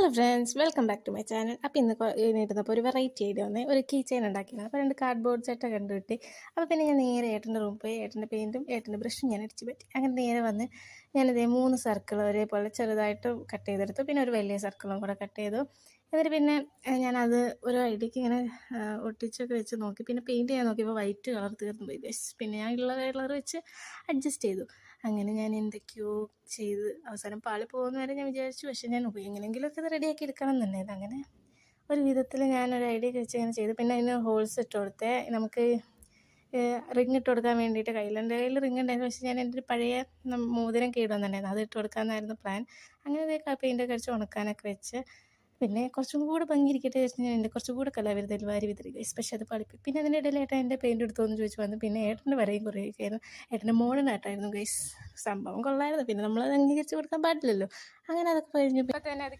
Hello friends, welcome back to my channel. അപ്പോൾ ഇന്ന് ഇരുന്നപ്പോൾ ഒരു വെറൈറ്റി ഐഡിയ വന്നേ, ഒരു കീ ചെയിൻ ഉണ്ടാക്കിയത്. അപ്പോൾ 2 കാർഡ്ബോർഡ് സെറ്റ് കണ്ടുകിട്ടി. അപ്പോൾ പിന്നെ ഞാൻ നേരെ ഏട്ടൻ്റെ റൂമിൽ പോയി ഏട്ടൻ്റെ പെയിൻറ്റും ഏട്ടൻ്റെ ബ്രഷും ഞാൻ അടിച്ച് പറ്റി. അങ്ങനെ നേരെ വന്ന് ഞാനിതേ 3 സർക്കിൾ ഒരേപോലെ ചെറുതായിട്ട് കട്ട് ചെയ്തെടുത്തു. പിന്നെ ഒരു വലിയ സർക്കിളും കൂടെ കട്ട് ചെയ്തു. എന്നിട്ട് പിന്നെ ഞാനത് ഒരു ഐഡിയക്ക് ഇങ്ങനെ ഒട്ടിച്ചൊക്കെ വെച്ച് നോക്കി. പിന്നെ പെയിൻറ്റ് ചെയ്യാൻ നോക്കിയപ്പോൾ വൈറ്റ് കളർ തീർന്നു പോയി. പിന്നെ ഞാൻ ഉള്ള കളർ വെച്ച് അഡ്ജസ്റ്റ് ചെയ്തു. അങ്ങനെ ഞാൻ എന്തൊക്കെയോ ചെയ്ത് അവസാനം പാളി പോകുന്ന വരെ ഞാൻ വിചാരിച്ചു. പക്ഷേ ഞാൻ എങ്ങനെയെങ്കിലുമൊക്കെ ഇത് റെഡിയാക്കി എടുക്കണം എന്നുണ്ടായിരുന്നു. അങ്ങനെ ഒരു വിധത്തിൽ ഞാനൊരു ഐഡിയ വെച്ച് ഇങ്ങനെ ചെയ്തു. പിന്നെ അതിന് ഹോൾസ് ഇട്ട് കൊടുത്തേ. നമുക്ക് റിങ് ഇട്ട് കൊടുക്കാൻ വേണ്ടിയിട്ട് എൻ്റെ കയ്യിൽ റിങ് ഉണ്ടായിരുന്നു. പക്ഷേ ഞാൻ എൻ്റെ ഒരു പഴയ മോതിരം കേടുവന്നിട്ടുണ്ടായിരുന്നു, അത് ഇട്ട് കൊടുക്കാമെന്നായിരുന്നു പ്ലാൻ. അങ്ങനെ പെയിൻ്റൊക്കെ അടിച്ച് ഉണക്കാനൊക്കെ വെച്ച് പിന്നെ കുറച്ചും കൂടെ ഭംഗിയിരിക്കട്ടെ വെച്ച് ഞാൻ എൻ്റെ കുറച്ചും കൂടെ കലാവിരുദ്ധയിൽ വാരി വിതറി ഗൈസ്. പക്ഷേ അത് പളിപ്പി. പിന്നെ അതിൻ്റെ ഇടയിൽ ഏട്ടൻ എൻ്റെ പെയിൻറ്റ് എടുത്തോന്ന് ചോദിച്ചു വന്നു. പിന്നെ ഏട്ടൻ്റെ വരെയും കുറേയൊക്കെ ആയിരുന്നു. ഏട്ടൻ്റെ മോഡേൺ ആയിട്ടായിരുന്നു ഗൈസ്. സംഭവം കൊള്ളായിരുന്നു. പിന്നെ നമ്മളത് അംഗീകരിച്ച് കൊടുക്കാൻ പാടില്ലല്ലോ. അങ്ങനെ അതൊക്കെ കഴിഞ്ഞു. ഇപ്പം തന്നെ അത്